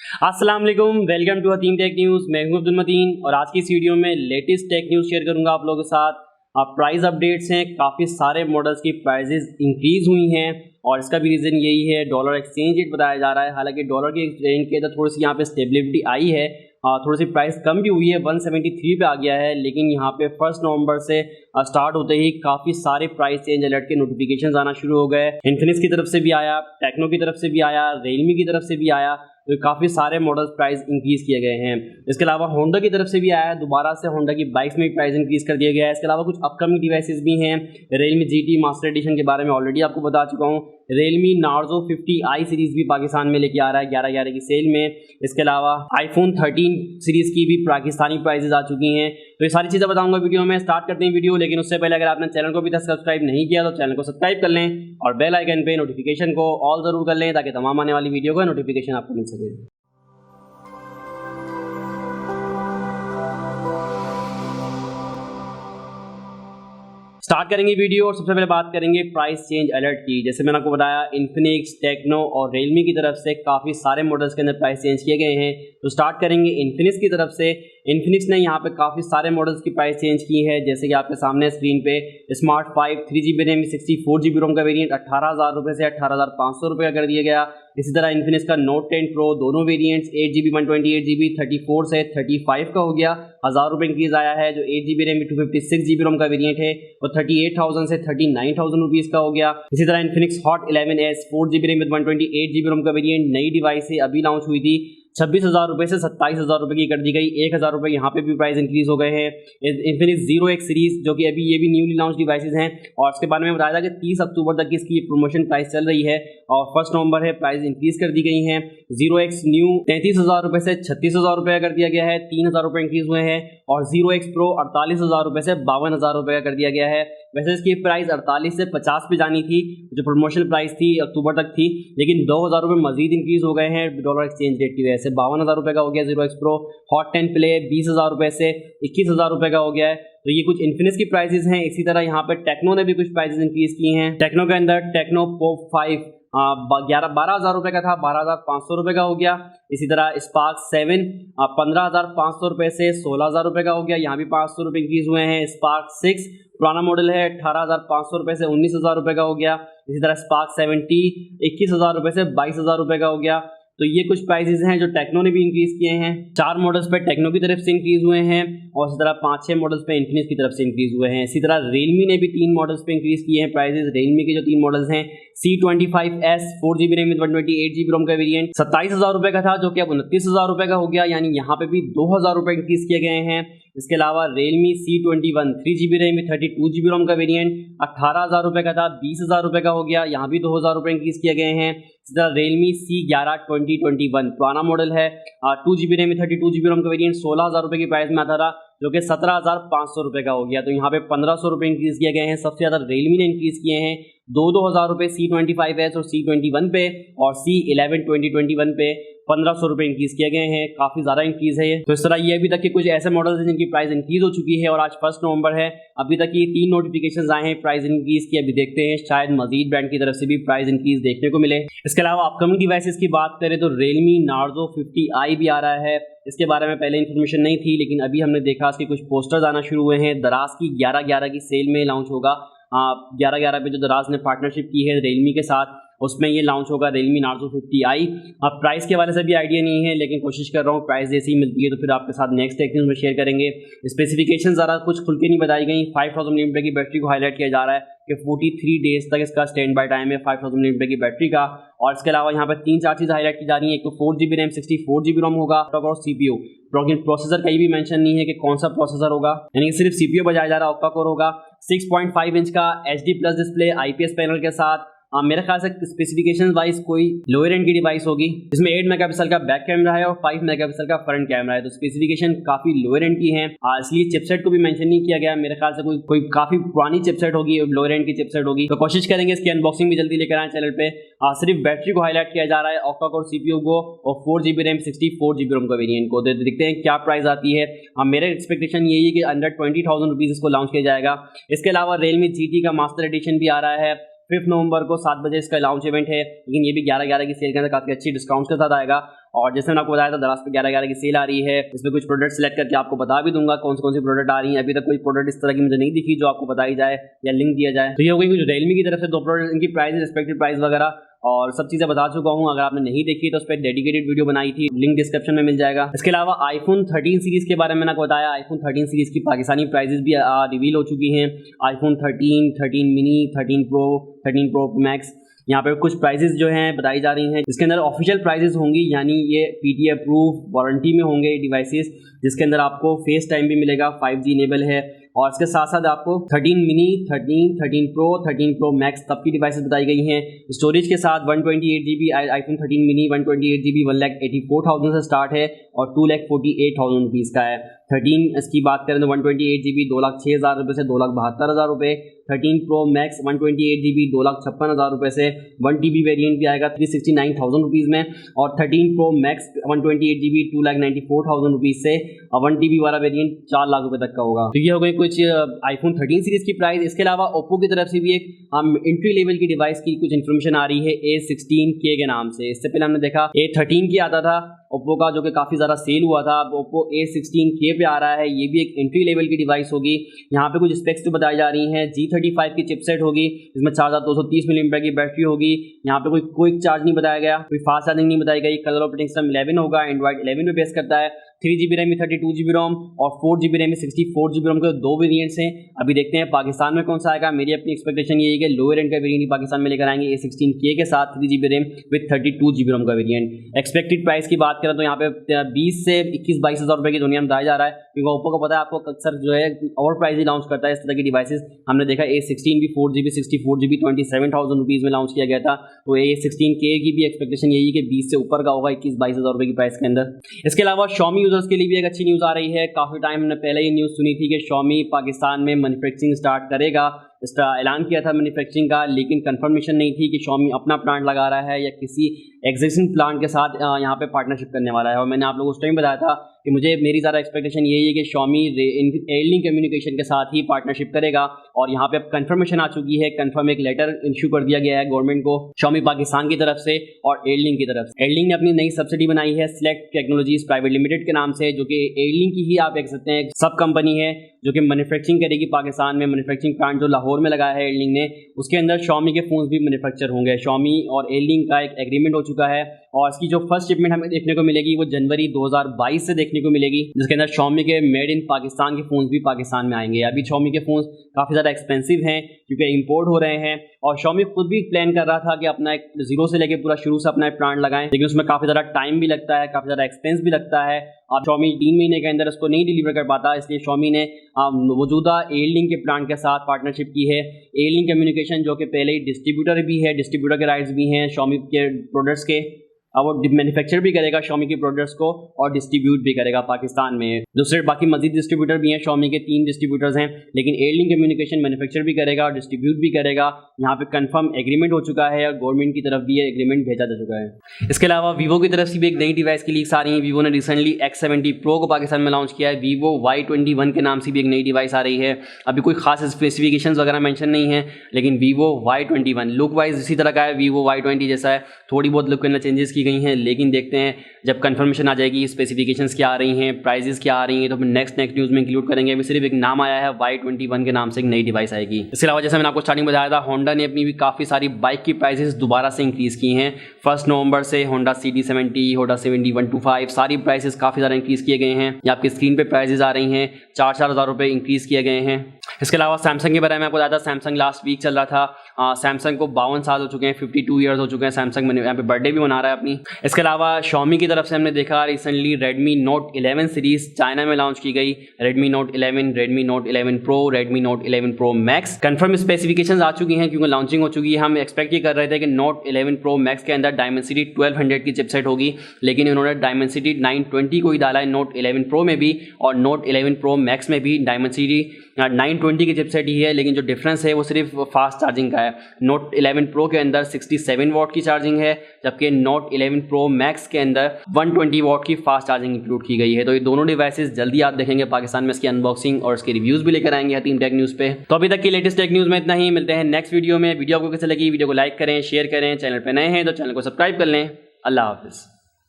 अस्सलाम वालेकुम, welcome to Hatim tech news. मैं हूं अब्दुल मतीन और आज की इस वीडियो में लेटेस्ट टेक न्यूज़ शेयर करूंगा आप लोगों के साथ। प्राइस अपडेट्स हैं, काफ़ी सारे मॉडल्स की प्राइजेस इंक्रीज़ हुई हैं और इसका भी रीज़न यही है, डॉलर एक्सचेंज रेट बताया जा रहा है। हालांकि डॉलर की एक्सचेंज के अंदर थोड़ी सी यहाँ पे स्टेबिलिटी आई है, थोड़ी सी प्राइस कम भी हुई है, 173 पे आ गया है। लेकिन यहाँ पे 1 नवंबर से स्टार्ट होते ही काफ़ी सारे प्राइस चेंज अलर्ट के नोटिफिकेशन आना शुरू हो गए। इन्फिनिक्स की तरफ से भी आया, टेक्नो की तरफ से भी आया, रियलमी की तरफ से भी आया, तो काफ़ी सारे मॉडल्स प्राइस इंक्रीज़ किए गए हैं। इसके अलावा होंडा की तरफ से भी आया है, दोबारा से होंडा की बाइक्स में प्राइस इंक्रीज़ कर दिया गया है। इसके अलावा कुछ अपकमिंग डिवाइसेस भी हैं। Realme GT मास्टर एडिशन के बारे में ऑलरेडी आपको बता चुका हूँ। Realme Narzo 50i सीरीज़ भी पाकिस्तान में लेके आ रहा है 11/11 की सेल में। इसके अलावा iPhone 13 सीरीज़ की भी पाकिस्तानी प्राइजेज आ चुकी हैं। तो ये सारी चीज़ें बताऊंगा वीडियो में। स्टार्ट करते हैं वीडियो, लेकिन उससे पहले अगर आपने चैनल को अभी तक सब्सक्राइब नहीं किया तो चैनल को सब्सक्राइब कर लें और बेल आइकन पे नोटिफिकेशन को ऑल ज़रूर कर लें ताकि तमाम आने वाली वीडियो का नोटिफिकेशन आपको मिल सके। स्टार्ट करेंगे वीडियो और सबसे पहले बात करेंगे प्राइस चेंज अलर्ट की। जैसे मैंने आपको बताया, इन्फिनिक्स, टेक्नो और रियलमी की तरफ से काफ़ी सारे मॉडल्स के अंदर प्राइस चेंज किए गए हैं। तो स्टार्ट करेंगे इन्फिनिक्स की तरफ से। इन्फिनिक्स ने यहाँ पे काफ़ी सारे मॉडल्स की प्राइस चेंज की है, जैसे कि आपके सामने स्क्रीन पे स्मार्ट 5 3GB रैम 64GB रोम का वेरिएंट 18,000 रुपये से 18,500 रुपये का कर दिया गया। इसी तरह इन्फिनिक्स का नोट 10 प्रो दोनों वेरिएंट्स 8GB 128GB 34 से 35 का हो गया, 1000 रुपये इंक्रीज आया है। जो 8GB रैम 256GB रोम का वेरिएंट है वो 38,000 से 39,000 रुपीज़ का हो गया। इसी तरह Infinix hot 11S 4GB RAM 128GB रोम का वेरिएंट नई डिवाइस है, अभी लॉन्च हुई थी, 26,000 रुपये से 27,000 रुपये की कर दी गई, 1,000 रुपये यहाँ पे भी प्राइस इंक्रीज हो गए हैं। इन्फिनिक्स 0X सीरीज जो कि अभी ये भी न्यूली लॉन्च डिवाइसेज हैं और इसके बारे में बताया था कि 30 अक्टूबर तक इसकी प्रमोशन प्राइस चल रही है और 1 नवंबर है, प्राइस इंक्रीज कर दी गई हैं। 0X न्यू 33,000 रुपये से 36,000 रुपये कर दिया गया है, 3,000 रुपये इंक्रीज हुए हैं। और 0X प्रो 48,000 रुपये से 52,000 रुपये का कर दिया गया है। वैसे इसकी प्राइस 48 से 50 पे जानी थी, जो प्रमोशनल प्राइस थी अक्टूबर तक थी, लेकिन 2,000 रुपये मजीद इंक्रीज हो गए हैं डॉलर एक्सचेंज रेट की वजह से। 52,000 रुपये का हो गया 0X प्रो। हॉट 10 प्ले 20,000 रुपये से 21,000 रुपये का हो गया है। तो ये कुछ इन्फिनिक्स की प्राइसेस हैं। इसी तरह यहाँ पे टेक्नो ने भी कुछ प्राइसेस इंक्रीज की हैं। टेक्नो के अंदर टेक्नो POP 5 12,000 रुपये का था, 12,500 रुपये का हो गया। इसी तरह स्पार्क 7 15,500 रुपये से 16,000 रुपये का हो गया, यहाँ भी 500 रुपये इंक्रीज हुए हैं। स्पार्क 6 पुराना मॉडल है, 18,500 रुपये से 19,000 रुपये का हो गया। इसी तरह स्पार्क 7T 21,000 रुपये से 22,000 रुपये का हो गया। तो ये कुछ प्राइसेस हैं जो टेक्नो ने भी इंक्रीज किए हैं। 4 मॉडल्स पे टेक्नो की तरफ से इंक्रीज हुए हैं और इसी तरह 5-6 मॉडल्स पे इन्फिनिक्स की तरफ से इंक्रीज हुए हैं। इसी तरह रियलमी ने भी 3 मॉडल्स पे इंक्रीज किए हैं प्राइसेस। रियलमी के जो 3 मॉडल्स हैं, C25S 4GB रैम 128GB रोम का वेरिएंट 27,000 रुपये का था, जो कि अब 29,000 रुपये का हो गया, यानी यहाँ पे भी 2,000 रुपये इंक्रीज किए गए हैं। इसके अलावा Realme C21 3GB RAM 32GB रोम का वेरिएंट 18,000 रुपये का था, 20,000 रुपये का हो गया, यहाँ भी 2,000 रुपये इंक्रीज किए गए हैं। इसी तरह Realme C11 2021 पुराना मॉडल है, 2GB रैम 32GB रोम का वेरिएंट 16,000 रुपये की प्राइस में आता था, जो कि 17,500 रुपये का हो गया। तो यहाँ पे 1,500 रुपये इंक्रीज किए गए हैं। सबसे ज़्यादा Realme ने इंक्रीज किए हैं 2,000 रुपये C25S और C21 पे, और C11 2021 पे 1,500 रुपये इंक्रीज किए गए हैं। काफ़ी ज़्यादा इंक्रीज है ये। तो इस तरह ये अभी तक के कुछ ऐसे मॉडल्स हैं जिनकी प्राइस इंक्रीज हो चुकी है और आज 1 नवंबर है, अभी तक ये 3 नोटिफिकेशन आए हैं प्राइस इंक्रीज की। अभी देखते हैं शायद मजीद ब्रांड की तरफ से भी प्राइस इंक्रीज देखने को मिले। इसके अलावा अपकमिंग डिवाइसेस की बात करें तो Realme Narzo 50i भी आ रहा है। इसके बारे में पहले इन्फॉर्मेशन नहीं थी, लेकिन अभी हमने देखा इसके कुछ पोस्टर्स आना शुरू हुए हैं। दराज की 11/11 की सेल में लॉन्च होगा। 11/11 पे जो दराज ने पार्टनरशिप की है Realme के साथ, उसमें ये लॉन्च होगा Realme Narzo 50i। अब प्राइस के वाले से भी आइडिया नहीं है, लेकिन कोशिश कर रहा हूँ प्राइस जैसी ही मिलती है तो फिर आपके साथ नेक्स्ट टेक न्यूज़ में शेयर करेंगे। स्पेसिफिकेशन ज़रा कुछ खुल के नहीं बताई गई। 5000 mAh की बैटरी को हाईलाइट किया जा रहा है कि 43 डेज तक इसका स्टैंड बाय टाइम है 5000 mAh की बैटरी का। और इसके अलावा यहाँ पर 3-4 चीज़ हाईलाइट की जा रही है। एक तो 4GB रैम 64GB रोम होगा और CPU। प्रोसेसर कहीं भी मेंशन नहीं है कि कौन सा प्रोसेसर होगा, यानी सिर्फ CPU बजाया जा रहा है, ऑक्टा कोर होगा। 6.5 इंच का HD+ डिस्प्ले IPS पैनल के साथ। मेरे ख्याल से स्पेसिफिकेशन वाइज कोई लोअर एंड की डिवाइस होगी, जिसमें 8 मेगापिक्सल का बैक कैमरा है और 5 मेगापिक्सल का फ्रंट कैमरा है। तो स्पेसिफिकेशन काफी लोअर एंड की है, इसलिए चिपसेट को भी मेंशन नहीं किया गया। मेरे ख्याल से कोई काफी पुरानी चिपसेट होगी, लोअर एंड की चिपसेट होगी। तो कोशिश करेंगे इसकी अनबॉक्सिंग भी जल्दी लेकर आए चैनल पे। सिर्फ बैटरी को हाईलाइट किया जा रहा है, ऑक्टा कोर CPU को और 4GB रैम 64GB रोम का वेरिएंट को। देखते हैं क्या प्राइस आती है। मेरे एक्सपेक्टेशन यही है कि अंडर 20,000 रुपीज इसको लॉन्च किया जाएगा। इसके अलावा Realme GT का मास्टर एडिशन भी आ रहा है, 5 नवंबर को 7 बजे इसका लॉन्च इवेंट है, लेकिन ये भी 11/11 की सेल के अंदर काफ़ी अच्छी डिस्काउंट के साथ आएगा। और जैसे मैंने आपको बताया था दराज पे 11/11 की सेल आ रही है, इसमें कुछ प्रोडक्ट सेलेक्ट करके आपको बता भी दूंगा कौन सी प्रोडक्ट आ रही है। अभी तक कोई प्रोडक्ट इस तरह की मुझे नहीं दिखी जो आपको बताई जाए या लिंक दिया जाए। तो ये हो गई कुछ Realme की तरफ से 2 प्रोडक्ट, इनकी प्राइस, रिस्पेक्टिव प्राइस वगैरह और सब चीज़ें बता चुका हूँ। अगर आपने नहीं देखी तो उस पर डेडिकेटेड वीडियो बनाई थी, लिंक डिस्क्रिप्शन में मिल जाएगा। इसके अलावा iPhone 13 सीरीज़ के बारे में मैंने आपको बताया, iPhone 13 सीरीज़ की पाकिस्तानी प्राइजेस भी रिवील हो चुकी हैं। iPhone 13, 13 mini, 13 pro, 13 pro max, यहाँ पे कुछ प्राइजेस जो हैं बताई जा रही हैं। इसके अंदर ऑफिशियल प्राइजेस होंगी, यानी ये PTA अप्रूव वारंटी में होंगे डिवाइसेस, जिसके अंदर आपको फेस टाइम भी मिलेगा, 5G इनेबल है। और इसके साथ साथ आपको 13 मिनी, 13 प्रो, 13 प्रो मैक्स तब की डिवाइसेस बताई गई हैं। स्टोरेज के साथ 128GB iPhone 13 मिनी 128GB 1,84,000 से स्टार्ट है और 2,48,000 रुपीज़ का है। 13 इसकी बात करें तो 128GB 2,06,000 रुपये से 2,72,000 रुपये। 13 प्रो मैक्स 128GB 2,56,000 रुपये से 1TB वेरिएंट भी आएगा 369,000 रुपीज़ में। और 13 प्रो मैक्स 128GB 2,94,000 रुपीज़ से 1TB वाला वेरिएंट 4 लाख रुपये तक का होगा। तो ये हो गई कुछ iPhone 13 सीरीज़ की प्राइस। इसके अलावा ओप्पो की तरफ से भी एक एंट्री लेवल की डिवाइस की कुछ इन्फॉर्मेशन आ रही है A16K के नाम से। इससे पहले हमने देखा A13 की आता था ओप्पो का, जो कि काफ़ी ज़्यादा सेल हुआ था। अब ओप्पो A16K पे आ रहा है, ये भी एक एंट्री लेवल की डिवाइस होगी। यहाँ पे कुछ स्पेक्स तो बताई जा रही हैं। G35 की चिपसेट होगी, इसमें 4230 मिलीएम्पियर की बैटरी होगी। यहाँ पे कोई क्विक चार्ज नहीं बताया गया, कोई फास्ट चार्जिंग नहीं बताई गई। कलर ऑपरेटिंग सिस्टम 11 होगा, एंड्रॉइड 11 पे बेस करता है। 3GB रैम में 32GB रोम और 4GB रैम में 64GB रोम के 2 वेरिएंट्स हैं। अभी देखते हैं पाकिस्तान में कौन सा आएगा। मेरी अपनी एक्सपेक्टेशन यही है कि लोअर एंड का वेरिएंट ही पाकिस्तान में लेकर आएंगे A16K के साथ 3GB रैम विद 32GB रोम का वेरिएंट। एक्सपेक्टेड प्राइस की बात करें तो यहाँ पे 20 से 21-22 हज़ार रुपये की दुनिया में बताया जा रहा है, क्योंकि ओप्पो को पता है आपको अक्सर जो है और प्राइस ही लॉन्च करता है इस तरह की डिवाइसेस। हमने देखा A16 भी 4GB 64GB 27,000 रुपीज़ में लॉन्च किया गया था। तो A16K की भी एक्सपेक्टेशन यही है कि 20 से ऊपर का होगा 21-22 हज़ार रुपये की प्राइस के अंदर। इसके अलावा Xiaomi यूजर्स के लिए भी एक अच्छी न्यूज़ आ रही है। काफ़ी टाइम हमने पहले ही न्यूज़ सुनी थी कि Xiaomi पाकिस्तान में मैन्युफैक्चरिंग स्टार्ट करेगा, इसका ऐलान किया था मैन्युफैक्चरिंग का, लेकिन कंफर्मेशन नहीं थी कि Xiaomi अपना प्लांट लगा रहा है या किसी एग्जिस्टिंग प्लांट के साथ यहाँ पे पार्टनरशिप करने वाला है। और मैंने आप लोगों को उस टाइम बताया था कि मेरी ज़्यादा एक्सपेक्टेशन यही है कि Xiaomi एयरलिंक कम्युनिकेशन के साथ ही पार्टनरशिप करेगा। और यहाँ पे अब कंफर्मेशन आ चुकी है, कंफर्म एक लेटर इशू कर दिया गया है गवर्नमेंट को Xiaomi पाकिस्तान की तरफ से और एयरलिंक की तरफ से। एयरलिंक ने अपनी नई सब्सिडी बनाई है सिलेक्ट टेक्नोलॉजीज प्राइवेट लिमिटेड के नाम से, जो कि एयरलिंक की ही आप देख सकते हैं सब कंपनी है जो कि मैन्युफैक्चरिंग करेगी पाकिस्तान में। मैन्युफैक्चरिंग प्लांट जो लाहौर में लगाया है एयरलिंक ने, उसके अंदर Xiaomi के फोन्स भी मैन्युफैक्चर होंगे। Xiaomi और एयरलिंक का एक एग्रीमेंट हो चुका है और इसकी जो फर्स्ट शिपमेंट हमें देखने को मिलेगी वो जनवरी 2022 से देखने को मिलेगी, जिसके अंदर Xiaomi के मेड इन पाकिस्तान के फ़ोन्स भी पाकिस्तान में आएंगे। अभी Xiaomi के फ़ोन्स काफ़ी ज़्यादा एक्सपेंसिव हैं क्योंकि इंपोर्ट हो रहे हैं और Xiaomi खुद भी प्लान कर रहा था कि अपना एक जीरो से लेकर पूरा शुरू से अपना एक प्लांट लगाएं, लेकिन उसमें काफ़ी ज़्यादा टाइम भी लगता है, काफ़ी ज़्यादा एक्सपेंस भी लगता है। अब Xiaomi 3 महीने के अंदर इसको नहीं डिलीवर कर पाता, इसलिए Xiaomi ने मौजूदा एयरलिंक के प्लांट के साथ पार्टनरशिप की है। एयरलिंक कम्युनिकेशन जो कि पहले ही डिस्ट्रीब्यूटर भी है, डिस्ट्रीब्यूटर के राइट्स भी हैं Xiaomi के प्रोडक्ट्स के। अब वो मैन्युफैक्चर भी करेगा Xiaomi के प्रोडक्ट्स को और डिस्ट्रीब्यूट भी करेगा पाकिस्तान में। दूसरे बाकी मजीद डिस्ट्रीब्यूटर भी हैं, Xiaomi के 3 डिस्ट्रीब्यूटर्स हैं, लेकिन एयरलिंक कम्युनिकेशन मैन्युफैक्चर भी करेगा और डिस्ट्रीब्यूट भी करेगा। यहाँ पे कंफर्म एग्रीमेंट हो चुका है और गवर्नमेंट की तरफ भी ये एग्रीमेंट भेजा जा चुका है। इसके अलावा वीवो की तरफ से भी एक नई डिवाइस की लीक्स आ रही है। वीवो ने रिसेंटली X70 Pro को पाकिस्तान में लॉन्च किया है। Vivo Y21 के नाम से भी एक नई डिवाइस आ रही है। अभी कोई खास स्पेसिफिकेशंस वगैरह मेंशन नहीं है, लेकिन Vivo Y21 लुक वाइज इसी तरह का है, Vivo Y20 जैसा है। थोड़ी बहुत लुक के अंदर चेंजेस की गई हैं, लेकिन देखते हैं जब कंफर्मेशन आ जाएगी, स्पेसिफिकेशंस क्या आ रही हैं, प्राइजेस क्या आ रही हैं, तो हम नेक्स्ट न्यूज़ में इंक्लूड करेंगे। अभी सिर्फ एक नाम आया है, Y21 के नाम से एक नई डिवाइस आएगी। इसके अलावा जैसे मैंने आपको स्टार्टिंग में बताया था, होंडा ने अपनी भी काफ़ी सारी बाइक की प्राइजेस दोबारा से इंक्रीज़ की हैं। 1 नवंबर से होंडा CD70, होंडा 125 सारी प्राइसेस काफ़ी ज़्यादा इंक्रीज़ किए गए हैं। ये आपकी स्क्रीन पर प्राइजेस आ रही हैं, 4-4 हज़ार रुपये इंक्रीज़ किए गए हैं। इसके अलावा सैमसंग के बारे में आपको बताया था, सैमसंग लास्ट वीक चल रहा था। सैमसंग को 52 साल हो चुके हैं, 52 ईयर्स हो चुके हैं। सैमसंग यहाँ पे बर्थडे भी मना रहा है अपनी। इसके अलावा Xiaomi की तरफ से हमने देखा recently Redmi Note 11 series China में लॉन्च की गई। Redmi Note 11, Redmi Note 11 Pro, Redmi Note 11 Pro Max confirm specifications आ चुकी हैं क्योंकि लॉन्चिंग हो चुकी है। हम एक्सपेक्ट ये कर रहे थे कि Note 11 Pro Max के अंदर Dimensity 1200 की चिपसेट होगी, लेकिन इन्होंने Dimensity 920 को ही डाला है Note 11 Pro में भी और Note 11 Pro Max में भी Dimensity 920 की चिपसेट ही है, लेकिन जो डिफरेंस है वो सिर्फ फास्ट चार्जिंग का है। नोट 11 प्रो के अंदर 67 वाट की चार्जिंग है, जबकि नोट 11 प्रो मैक्स के अंदर 120 वाट की फास्ट चार्जिंग इंक्लूड की गई है। तो ये दोनों डिवाइसेस जल्दी आप देखेंगे पाकिस्तान में, इसकी अनबॉक्सिंग और इसके रिव्यूज भी लेकर आएंगे हतीम टेक न्यूज़ पे। तो अभी तक की लेटेस्ट टेक न्यूज़ में इतना ही, मिलते हैं नेक्स्ट वीडियो में। वीडियो आपको कैसे लगी, वीडियो को लाइक करें, शेयर करें, चैनल पर नए हैं तो चैनल को सब्सक्राइब कर लें। अल्लाह हाफिज़।